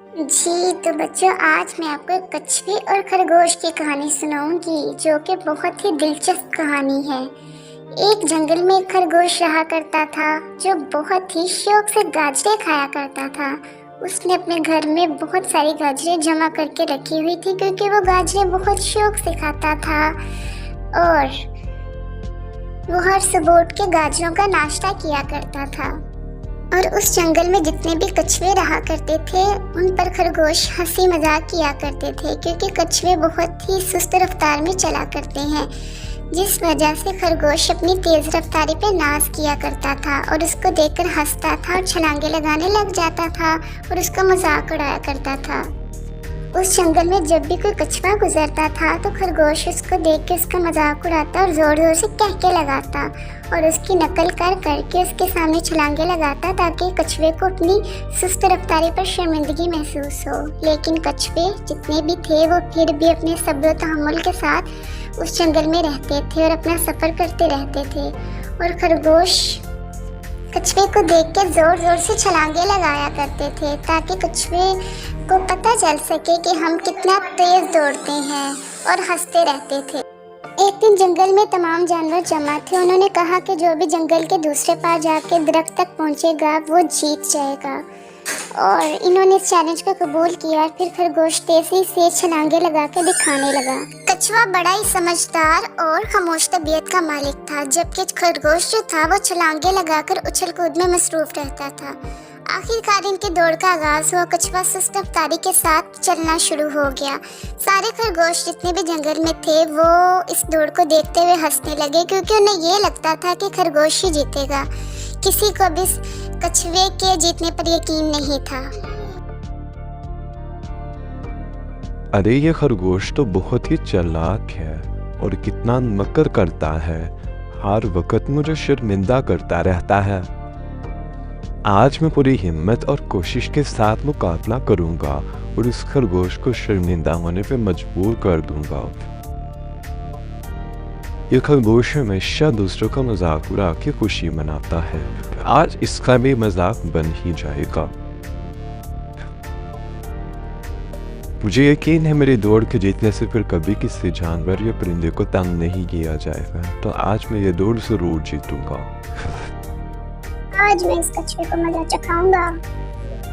जी, तो बच्चों आज मैं आपको एक कछुए और खरगोश की कहानी सुनाऊंगी जो कि बहुत ही दिलचस्प कहानी है। एक जंगल में एक खरगोश रहा करता था जो बहुत ही शौक से गाजरे खाया करता था। उसने अपने घर में बहुत सारी गाजरे जमा करके रखी हुई थी क्योंकि वो गाजरे बहुत शौक से खाता था और वो हर सुबह उठ के गाजरों का नाश्ता किया करता था। और उस जंगल में जितने भी कछुए रहा करते थे उन पर खरगोश हंसी मजाक किया करते थे क्योंकि कछुए बहुत ही सुस्त रफ्तार में चला करते हैं, जिस वजह से खरगोश अपनी तेज रफ्तारी पे नाज किया करता था और उसको देखकर हंसता था और छलांगे लगाने लग जाता था और उसका मजाक उड़ाया करता था। उस जंगल में जब भी कोई कछुआ गुजरता था तो खरगोश उसको देख के उसका मजाक उड़ाता और जोर जोर से कहके लगाता और उसकी नकल करके उसके सामने छलांगे लगाता ताकि कछुए को अपनी सुस्त रफ्तारी पर शर्मिंदगी महसूस हो। लेकिन कछुए जितने भी थे वो फिर भी अपने सब्र तहम्मुल के साथ उस जंगल में रहते थे और अपना सफर करते रहते थे। और खरगोश कछुए को देख के जोर जोर से छलांगे लगाया करते थे ताकि कछुए को पता चल सके कि हम कितना तेज दौड़ते हैं, और हंसते रहते थे। एक दिन जंगल में तमाम जानवर जमा थे। उन्होंने कहा कि जो भी जंगल के दूसरे पार जाके दरख्त तक पहुंचेगा वो जीत जाएगा, और इन्होंने इस चैलेंज को कबूल किया। और फिर खरगोश तेजी से छलांगे लगा कर दिखाने लगा। कछुआ बड़ा ही समझदार और खामोश तबीयत का मालिक था, जबकि खरगोश जो था वो छलांगे लगाकर उछल कूद में मसरूफ रहता था। आखिरकार इनकी दौड़ का आगाज हुआ। कछुआ सुस्त रफ्तारी के साथ चलना शुरू हो गया। सारे खरगोश जितने भी जंगल में थे वो इस दौड़ को देखते हुए हंसने लगे क्योंकि उन्हें ये लगता था कि खरगोश ही जीतेगा। किसी को भी कछुए के जीतने पर यकीन नहीं था। अरे ये खरगोश तो बहुत ही चालाक है और कितना मकर करता है, हर वक्त मुझे शर्मिंदा करता रहता है। आज मैं पूरी हिम्मत और कोशिश के साथ मुकाबला करूंगा और उस खरगोश को शर्मिंदा होने पे मजबूर कर दूंगा। ये खरगोश हमेशा दूसरों का मजाक उड़ा के खुशी मनाता है, आज इसका भी मजाक बन ही जाएगा। मुझे यकीन है मेरी दौड़ के जीतने से फिर कभी किसी जानवर या परिंदे को तंग नहीं किया जाएगा, तो आज मैं ये दौड़ जरूर जीतूंगा। आज मैं इस कछुए को मजा चखाऊंगा।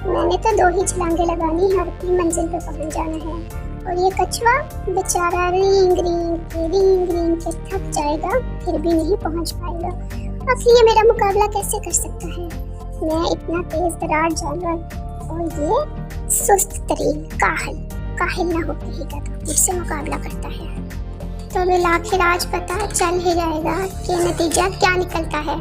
मैंने तो 2 ही छलांगे लगानी है और अपनी मंजिल पे पहुंच जाना है, और ये कछुआ बेचारा रींग रींग के थक जाएगा, फिर भी नहीं पहुंच पाएगा। आखिर ये मेरा मुकाबला कैसे कर सकता है? मैं इतना तेज तरार जानवर और ये सुस्त तरीन काहिल ना होते ही गधा मुझसे मुकाबला करता है। तो बिल आखिर आज पता चल ही जाएगा कि नतीजा क्या निकलता है।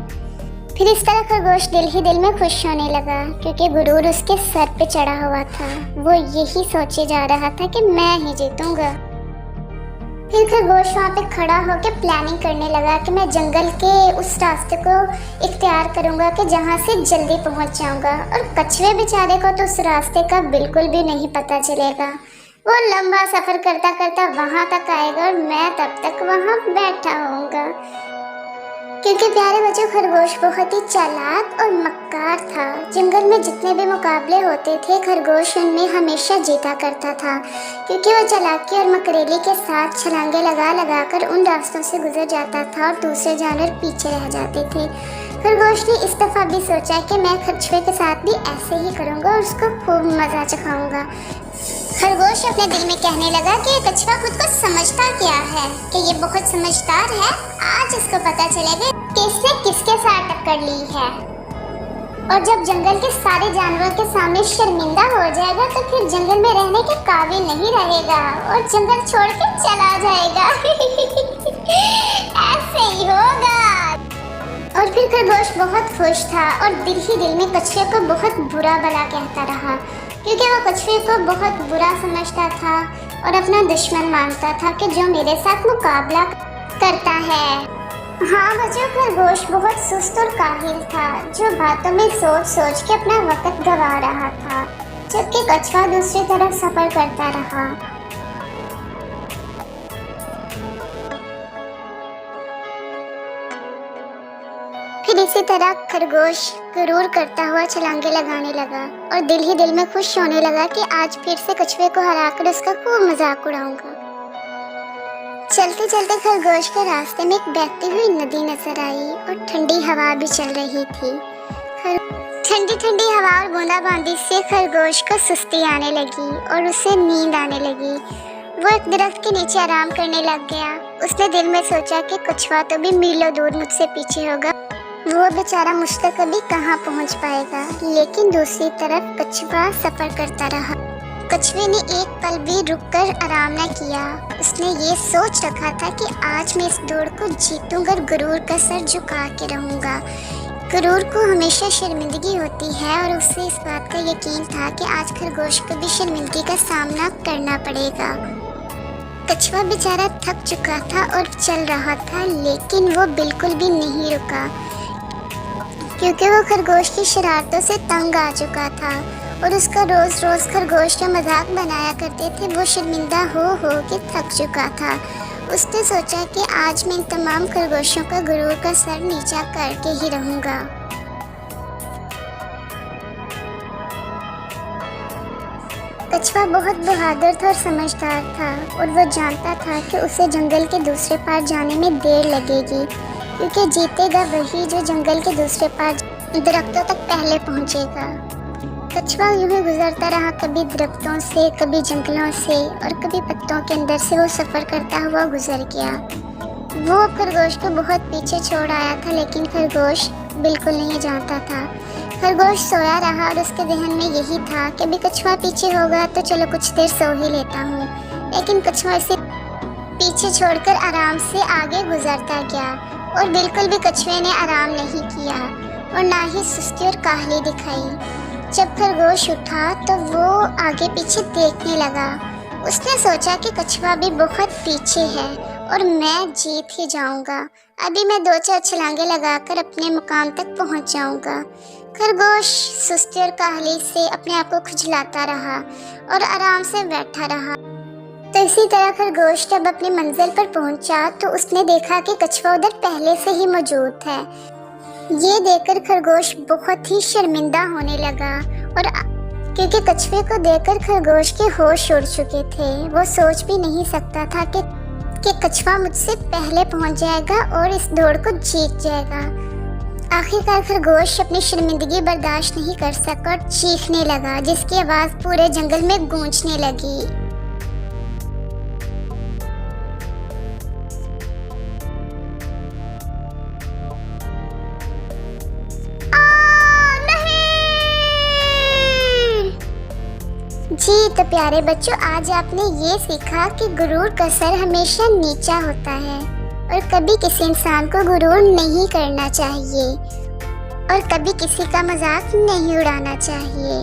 फिर इस तरह खरगोश दिल ही दिल में खुश होने लगा क्योंकि गुरूर उसके सर पे चढ़ा हुआ था। वो यही सोचे जा रहा था कि मैं ही जीतूंगा। फिर खरगोश वहाँ पे खड़ा होकर प्लानिंग करने लगा कि मैं जंगल के उस रास्ते को इख्तियार करूंगा कि जहाँ से जल्दी पहुँच जाऊंगा, और कछुए बेचारे को तो उस रास्ते का बिल्कुल भी नहीं पता चलेगा। वो लंबा सफर करता करता वहाँ तक आएगा और मैं तब तक वहाँ बैठा होऊंगा। क्योंकि प्यारे बच्चों खरगोश बहुत ही चालाक और मक्कार था। जंगल में जितने भी मुकाबले होते थे खरगोश उनमें हमेशा जीता करता था, क्योंकि वो चालाकी और मकरेली के साथ छलांगे लगा कर उन रास्तों से गुजर जाता था और दूसरे जानवर पीछे रह जाते थे। खरगोश ने इस दफा भी सोचा कि मैं कछुए के साथ भी ऐसे ही करूँगा और उसको खूब मजा चखाऊंगा। खरगोश अपने दिल में कहने लगा कि कछुआ खुद को समझता क्या है कि ये बहुत समझदार है। आज इसको पता चलेगा कि इसने किसके साथ टक्कर ली है, और जब जंगल के सारे जानवरों के सामने शर्मिंदा हो जाएगा तो फिर जंगल में रहने के काबिल नहीं रहेगा और जंगल छोड़ के चला जाएगा। ऐसे ही होगा। और फिर खरगोश बहुत खुश था और दिल ही दिल में कछुए को बहुत बुरा भला कहता रहा, क्योंकि वो कछुए को बहुत बुरा समझता था और अपना दुश्मन मानता था कि जो मेरे साथ मुकाबला करता है। हाँ बच्चों, खरगोश बहुत सुस्त और काहिल था जो बातों में सोच सोच के अपना वक्त गवा रहा था, जबकि कछुआ दूसरी तरफ सफर करता रहा। फिर इस इसी तरह खरगोश गुरूर करता हुआ छलांगे लगाने लगा और दिल ही दिल में खुश होने लगा कि आज फिर से कछुए को हराकर उसका खूब मजाक उड़ाऊंगा। चलते चलते खरगोश के रास्ते में एक बहती हुई नदी नजर आई और ठंडी हवा भी चल रही थी। ठंडी ठंडी हवा और बूंदाबांदी से खरगोश को सुस्ती आने लगी और उसे नींद आने लगी। वो एक दरख्त के नीचे आराम करने लग गया। उसने दिल में सोचा कि कछुआ तो भी मीलों दूर मुझसे पीछे होगा, वो बेचारा मुझ तक कभी कहाँ पहुँच पाएगा। लेकिन दूसरी तरफ कछुआ सफर करता रहा। कछुए ने एक पल भी रुककर आराम न किया। उसने ये सोच रखा था कि आज मैं इस दौड़ को जीतूंगा और गुरूर का सर झुका के रहूंगा। गुरूर को हमेशा शर्मिंदगी होती है और उसे इस बात का यकीन था कि आज खरगोश को भी शर्मिंदगी का सामना करना पड़ेगा। कछुआ बेचारा थक चुका था और चल रहा था, लेकिन वो बिल्कुल भी नहीं रुका क्योंकि वो खरगोश की शरारतों से तंग आ चुका था और उसका रोज रोज खरगोश का मजाक बनाया करते थे वो शर्मिंदा हो के थक चुका था। उसने सोचा कि आज मैं इन तमाम खरगोशों का गुरूर का सर नीचा करके ही रहूंगा। कछुआ बहुत बहादुर था और समझदार था और वो जानता था कि उसे जंगल के दूसरे पार जाने में देर लगेगी क्योंकि जीतेगा वही जो जंगल के दूसरे पार दरख्तों तक पहले पहुंचेगा। कछुआ यूं ही गुजरता रहा, कभी दरख्तों से, कभी जंगलों से और कभी पत्तों के अंदर से वो सफ़र करता हुआ गुजर गया। वो खरगोश को बहुत पीछे छोड़ आया था, लेकिन खरगोश बिल्कुल नहीं जानता था। खरगोश सोया रहा और उसके जहन में यही था कि भी कछुआ पीछे होगा तो चलो कुछ देर सो ही लेता हूँ। लेकिन कछुआ इसे पीछे छोड़कर आराम से आगे गुजरता गया और बिल्कुल भी कछुए ने आराम नहीं किया और ना ही सुस्ती और काहली दिखाई। जब खरगोश उठा तो वो आगे पीछे देखने लगा। उसने सोचा कि कछुआ भी बहुत पीछे है और मैं जीत ही जाऊंगा। अभी मैं 2-4 छलांगे लगाकर अपने मुकाम तक पहुंच जाऊंगा। खरगोश सुस्ती और काहली से अपने आप को खुजलाता रहा और आराम से बैठा रहा। तो इसी तरह खरगोश जब अपनी मंजिल पर पहुंचा तो उसने देखा कि कछुआ उधर पहले से ही मौजूद है। ये देखकर खरगोश बहुत ही शर्मिंदा होने लगा और क्योंकि कछुए को देखकर खरगोश के होश उड़ चुके थे। वो सोच भी नहीं सकता था कि कछुआ मुझसे पहले पहुंच जाएगा और इस दौड़ को जीत जाएगा। आखिरकार खरगोश अपनी शर्मिंदगी बर्दाश्त नहीं कर सका और चीखने लगा, जिसकी आवाज़ पूरे जंगल में गूंजने लगी। जी तो प्यारे बच्चों, आज आपने ये सीखा कि गुरूर का सर हमेशा नीचा होता है और कभी किसी इंसान को गुरूर नहीं करना चाहिए और कभी किसी का मजाक नहीं उड़ाना चाहिए।